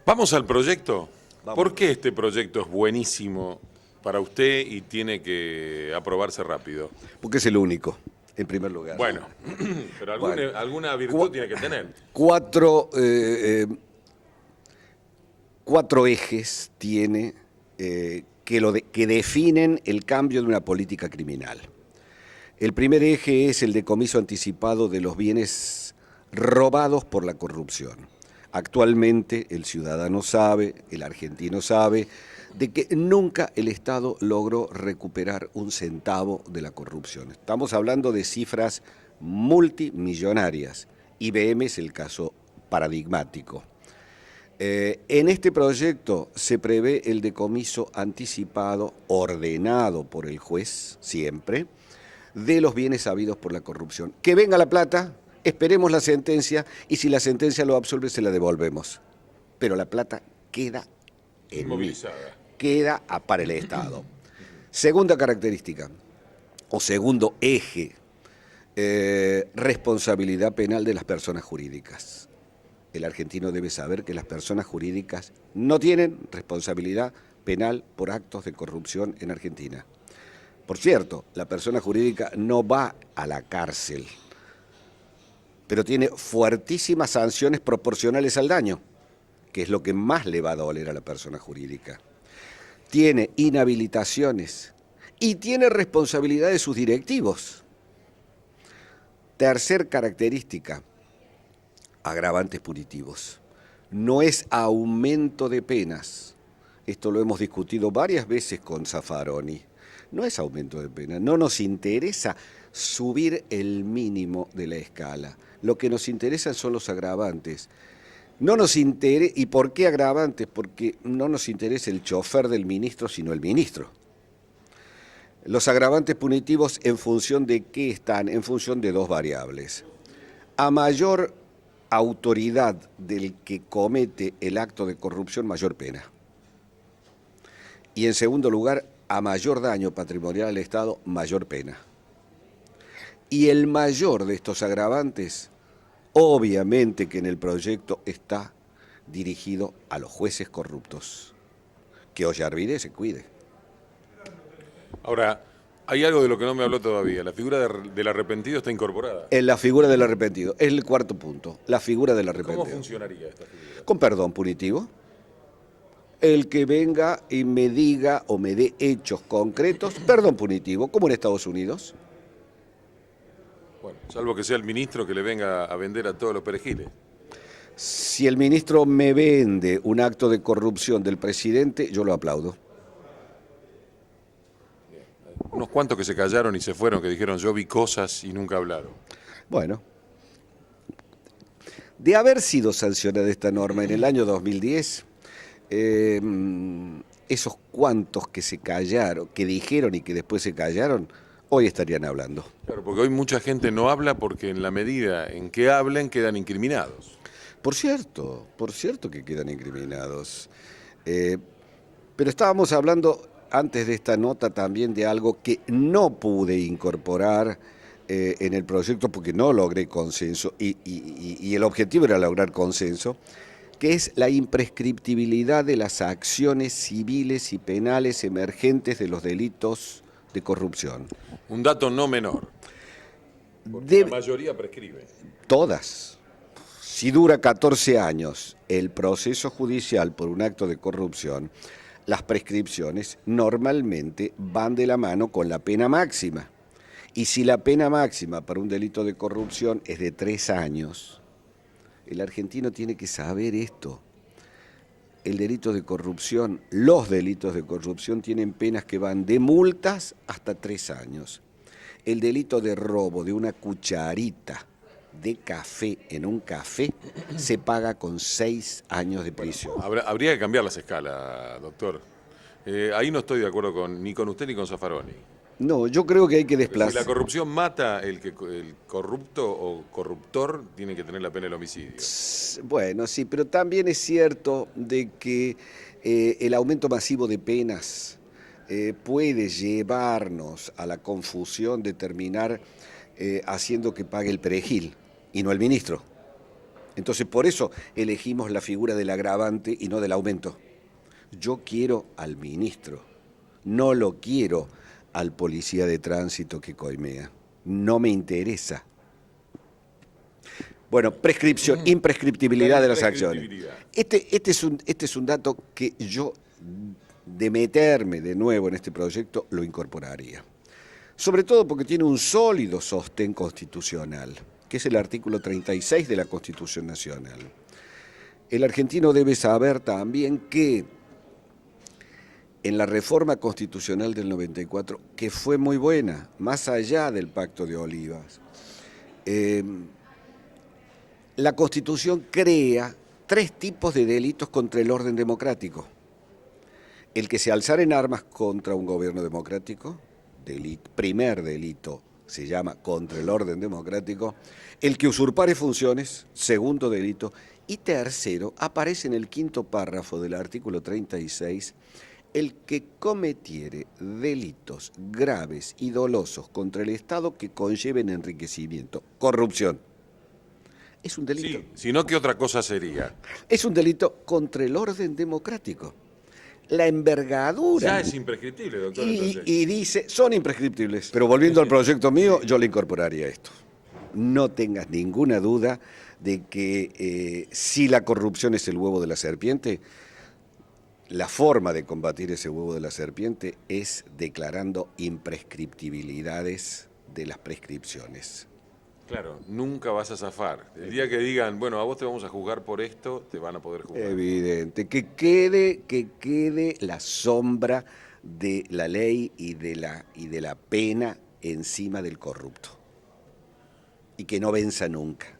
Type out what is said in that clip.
Vamos al proyecto. Vamos. ¿Por qué este proyecto es buenísimo para usted y tiene que aprobarse rápido? Porque es el único, en primer lugar. Bueno, pero Bueno. alguna virtud Cua- tiene que tener. Cuatro, cuatro ejes tiene que definen el cambio de una política criminal. El primer eje es el decomiso anticipado de los bienes robados por la corrupción. Actualmente el ciudadano sabe, el argentino sabe, de que nunca el Estado logró recuperar un centavo de la corrupción. Estamos hablando de cifras multimillonarias. IBM es el caso paradigmático. En este proyecto se prevé el decomiso anticipado, ordenado por el juez, siempre, de los bienes habidos por la corrupción. Que venga la plata, esperemos la sentencia, y si la sentencia lo absolve, se la devolvemos. Pero la plata queda Inmovilizada. queda para el Estado. Segunda característica, o segundo eje, responsabilidad penal de las personas jurídicas. El argentino debe saber que las personas jurídicas no tienen responsabilidad penal por actos de corrupción en Argentina. Por cierto, la persona jurídica no va a la cárcel, pero tiene fuertísimas sanciones proporcionales al daño, que es lo que más le va a doler a la persona jurídica. Tiene inhabilitaciones y tiene responsabilidad de sus directivos. Tercer característica, agravantes punitivos. No es aumento de penas. Esto lo hemos discutido varias veces con Zaffaroni. No es aumento de pena, no nos interesa subir el mínimo de la escala. Lo que nos interesa son los agravantes. No nos interesa, ¿y por qué agravantes? Porque no nos interesa el chofer del ministro, sino el ministro. Los agravantes punitivos, ¿en función de qué están? En función de dos variables. A mayor autoridad del que comete el acto de corrupción, mayor pena. Y en segundo lugar, a mayor daño patrimonial al Estado, mayor pena. Y el mayor de estos agravantes, obviamente que en el proyecto está dirigido a los jueces corruptos. Que Ollarvide se cuide. Ahora, hay algo de lo que no me habló todavía. La figura del arrepentido está incorporada. En la figura del arrepentido. Es el cuarto punto, la figura del arrepentido. ¿Cómo funcionaría esta figura? Con perdón punitivo. El que venga y me diga o me dé hechos concretos, perdón punitivo, como en Estados Unidos. Bueno, salvo que sea el ministro que le venga a vender a todos los perejiles. Si el ministro me vende un acto de corrupción del presidente, yo lo aplaudo. Unos cuantos que se callaron y se fueron, que dijeron yo vi cosas y nunca hablaron. Bueno, de haber sido sancionada esta norma en el año 2010, esos cuantos que se callaron, que dijeron y que después se callaron, hoy estarían hablando. Claro, porque hoy mucha gente no habla porque en la medida en que hablen quedan incriminados. Por cierto que quedan incriminados. Pero estábamos hablando antes de esta nota también de algo que no pude incorporar en el proyecto porque no logré consenso y el objetivo era lograr consenso, que es la imprescriptibilidad de las acciones civiles y penales emergentes de los delitos de corrupción. Un dato no menor, porque la mayoría prescribe. Todas. Si dura 14 años el proceso judicial por un acto de corrupción, las prescripciones normalmente van de la mano con la pena máxima. Y si la pena máxima para un delito de corrupción es de 3 años, el argentino tiene que saber esto. El delito de corrupción, los delitos de corrupción tienen penas que van de multas hasta 3 años. El delito de robo de una cucharita de café en un café se paga con 6 años de prisión. Habría que cambiar las escalas, doctor. Ahí no estoy de acuerdo ni con usted ni con Zaffaroni. No, yo creo que hay que Si desplazar. la corrupción mata, el corrupto o corruptor tiene que tener la pena del homicidio. Bueno, sí, pero también es cierto de que el aumento masivo de penas puede llevarnos a la confusión de terminar haciendo que pague el perejil y no el ministro. Entonces, por eso elegimos la figura del agravante y no del aumento. Yo quiero al ministro, no lo quiero al policía de tránsito que coimea. No me interesa. Bueno, prescripción, imprescriptibilidad de las acciones. Este es un dato que yo, de meterme de nuevo en este proyecto, lo incorporaría. Sobre todo porque tiene un sólido sostén constitucional, que es el artículo 36 de la Constitución Nacional. El argentino debe saber también que en la reforma constitucional del 94, que fue muy buena, más allá del Pacto de Olivas, la Constitución crea 3 tipos de delitos contra el orden democrático. El que se alzara en armas contra un gobierno democrático, primer delito se llama contra el orden democrático, el que usurpare funciones, segundo delito, y tercero, aparece en el 5º párrafo del artículo 36, el que cometiere delitos graves y dolosos contra el Estado que conlleven enriquecimiento, corrupción. Es un delito. Sí, sino ¿qué otra cosa sería? Es un delito contra el orden democrático. La envergadura. Ya es imprescriptible, doctor. Y dice, son imprescriptibles. Pero volviendo al proyecto mío, yo le incorporaría esto. No tengas ninguna duda de que si la corrupción es el huevo de la serpiente, la forma de combatir ese huevo de la serpiente es declarando imprescriptibilidades de las prescripciones. Claro, nunca vas a zafar. El día que digan, bueno, a vos te vamos a juzgar por esto, te van a poder juzgar. Evidente. Que quede la sombra de la ley y de la pena encima del corrupto. Y que no venza nunca.